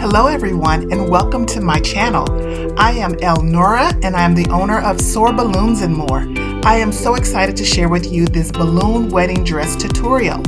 Hello everyone and welcome to my channel. I am Elnora and I am the owner of Swirl Balloons and More. I am so excited to share with you this balloon wedding dress tutorial.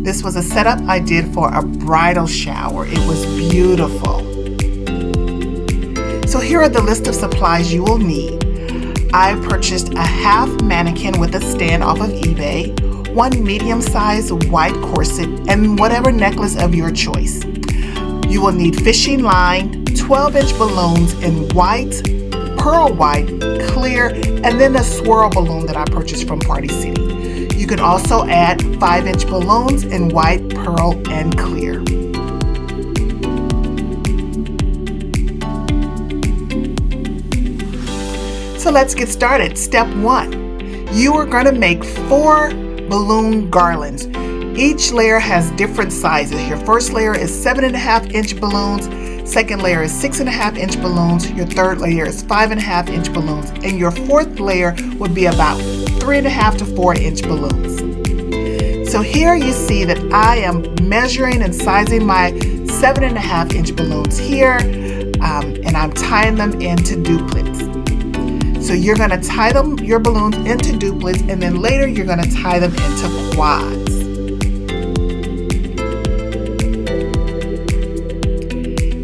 This was a setup I did for a bridal shower. It was beautiful. So here are the list of supplies you will need. I purchased a half mannequin with a stand off of eBay, one medium-sized white corset, and whatever necklace of your choice. You will need fishing line, 12-inch balloons in white, pearl white, clear, and then a swirl balloon that I purchased from Party City. You can also add 5-inch balloons in white, pearl, and clear. So let's get started. Step 1. You are going to make 4 balloon garlands. Each layer has different sizes. Your first layer is 7.5-inch balloons, second layer is 6.5-inch balloons, your third layer is 5.5-inch balloons, and your fourth layer would be about 3.5 to 4-inch balloons. So here you see that I am measuring and sizing my 7.5-inch balloons here, and I'm tying them into duplets. So you're going to tie your balloons into duplets, and then later you're going to tie them into quads.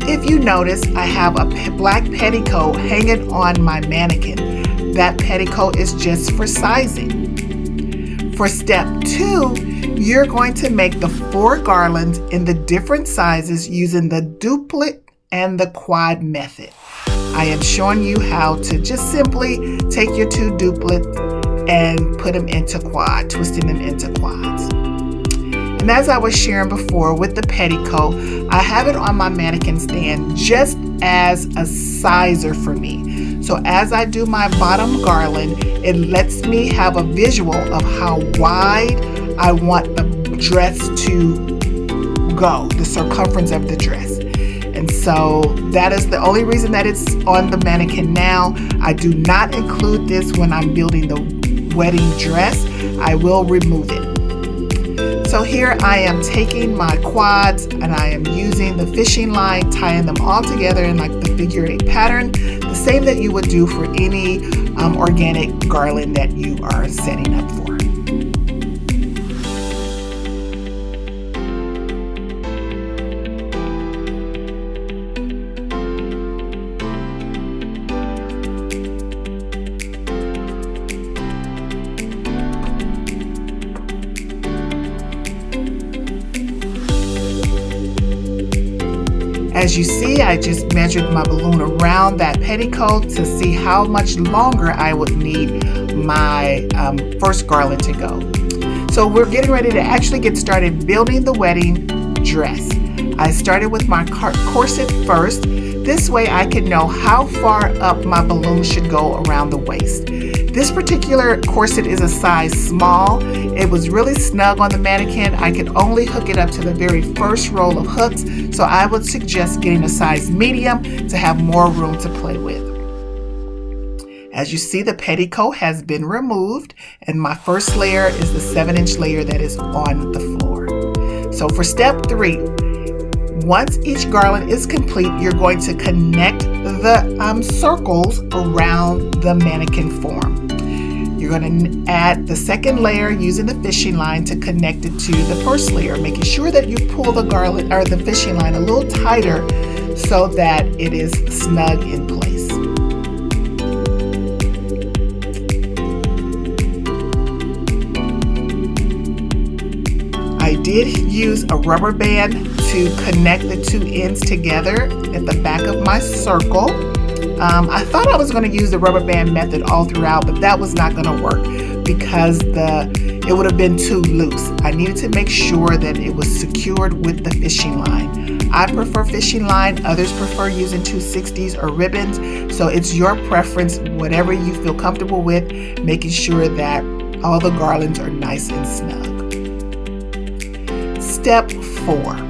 If you notice, I have a black petticoat hanging on my mannequin. That petticoat is just for sizing. For step 2, you're going to make the 4 garlands in the different sizes using the duplet and the quad method. I am showing you how to just simply take your 2 duplets and put them into quad, twisting them into quads. And as I was sharing before with the petticoat, I have it on my mannequin stand just as a sizer for me. So as I do my bottom garland, it lets me have a visual of how wide I want the dress to go, the circumference of the dress. And so that is the only reason that it's on the mannequin now. I do not include this when I'm building the wedding dress. I will remove it. So here I am taking my quads and I am using the fishing line, tying them all together in like the figure 8 pattern, the same that you would do for any organic garland that you are setting up for. As you see, I just measured my balloon around that petticoat to see how much longer I would need my first garland to go. So we're getting ready to actually get started building the wedding dress. I started with my corset first. This way I can know how far up my balloon should go around the waist. This particular corset is a size small. It was really snug on the mannequin. I could only hook it up to the very first roll of hooks, so I would suggest getting a size medium to have more room to play with. As you see, the petticoat has been removed, and my first layer is the 7-inch layer that is on the floor. So for step 3, once each garland is complete, you're going to connect the circles around the mannequin form. You're going to add the second layer using the fishing line to connect it to the first layer, making sure that you pull the garland or the fishing line a little tighter so that it is snug in place. I did use a rubber band to connect the 2 ends together at the back of my circle. I thought I was going to use the rubber band method all throughout, but that was not going to work because it would have been too loose. I needed to make sure that it was secured with the fishing line. I prefer fishing line, others prefer using 260s or ribbons, so it's your preference, whatever you feel comfortable with, making sure that all the garlands are nice and snug. Step 4.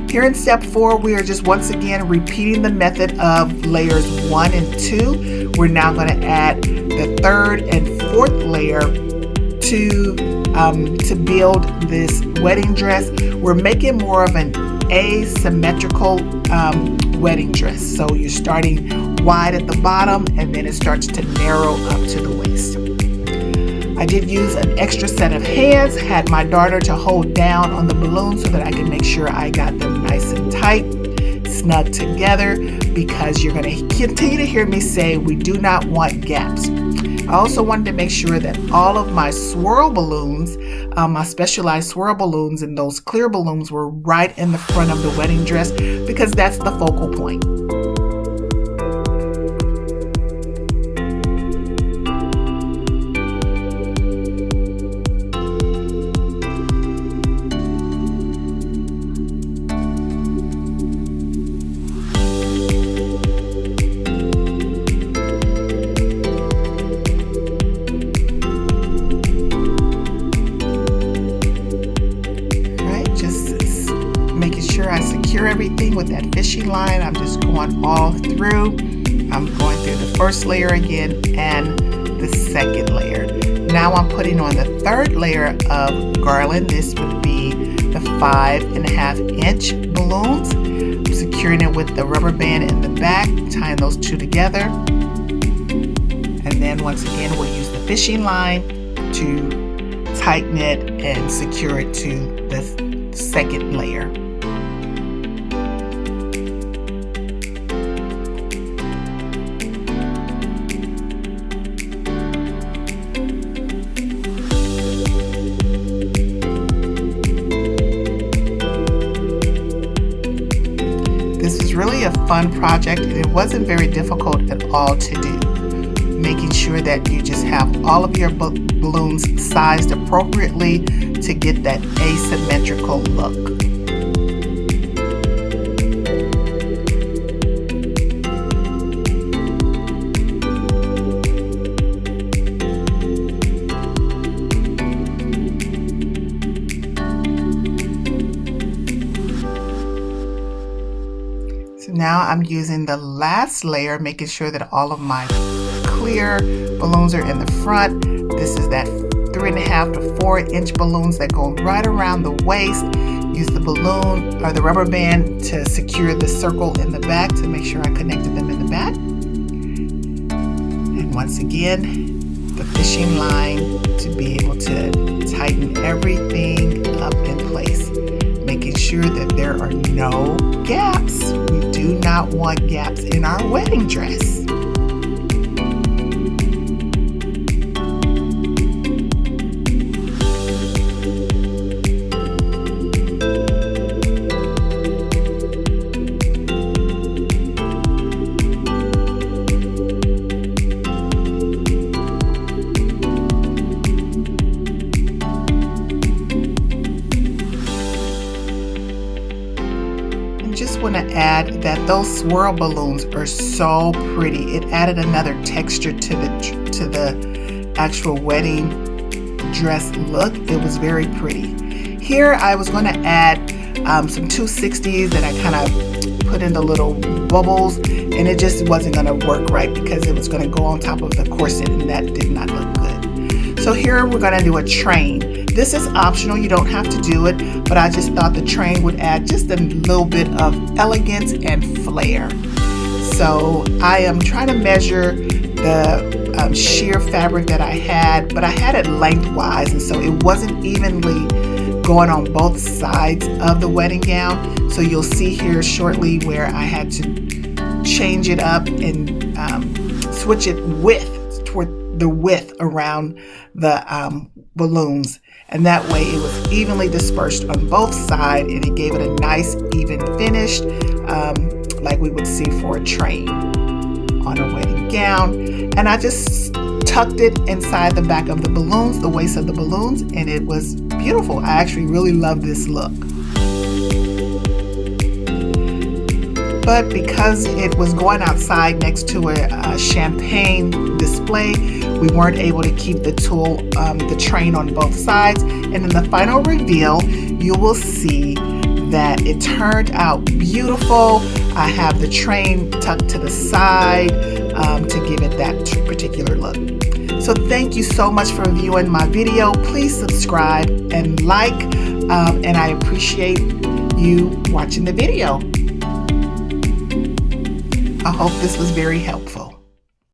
Here in step 4, we are just once again repeating the method of layers 1 and 2. We're now going to add the 3rd and 4th layer to build this wedding dress. We're making more of an asymmetrical wedding dress. So you're starting wide at the bottom and then it starts to narrow up to the waist. I did use an extra set of hands, had my daughter to hold down on the balloon so that I could make sure I got them nice and tight, snug together, because you're going to continue to hear me say we do not want gaps. I also wanted to make sure that all of my swirl balloons, my specialized swirl balloons and those clear balloons were right in the front of the wedding dress, because that's the focal point. I secure everything with that fishing line. I'm just going all through. I'm going through the first layer again and the second layer. Now I'm putting on the third layer of garland. This would be the 5.5 inch balloons. I'm securing it with the rubber band in the back, tying those two together. And then once again, we'll use the fishing line to tighten it and secure it to the second layer. This was really a fun project, and it wasn't very difficult at all to do. Making sure that you just have all of your balloons sized appropriately to get that asymmetrical look. Now I'm using the last layer, making sure that all of my clear balloons are in the front. This is that 3.5 to 4 inch balloons that go right around the waist. Use the balloon or the rubber band to secure the circle in the back to make sure I connected them in the back. And once again, the fishing line to be able to tighten everything up in place, making sure that there are no gaps. We do not want gaps in our wedding dress. Just want to add that those swirl balloons are so pretty. It added another texture to the actual wedding dress look. It was very pretty. Here I was going to add some 260s that I kind of put in the little bubbles, and it just wasn't going to work right because it was going to go on top of the corset, and that did not look good. So here we're going to do a train. This is optional, you don't have to do it, but I just thought the train would add just a little bit of elegance and flair. So I am trying to measure the sheer fabric that I had, but I had it lengthwise, and so it wasn't evenly going on both sides of the wedding gown. So you'll see here shortly where I had to change it up and switch it toward the width around the balloons. And that way it was evenly dispersed on both sides, and it gave it a nice even finish, like we would see for a train on a wedding gown. And I just tucked it inside the back of the balloons, the waist of the balloons, and it was beautiful. I actually really love this look. But because it was going outside next to a champagne display, we weren't able to keep the tulle, the train on both sides. And in the final reveal, you will see that it turned out beautiful. I have the train tucked to the side to give it that particular look. So thank you so much for viewing my video. Please subscribe and like, and I appreciate you watching the video. I hope this was very helpful.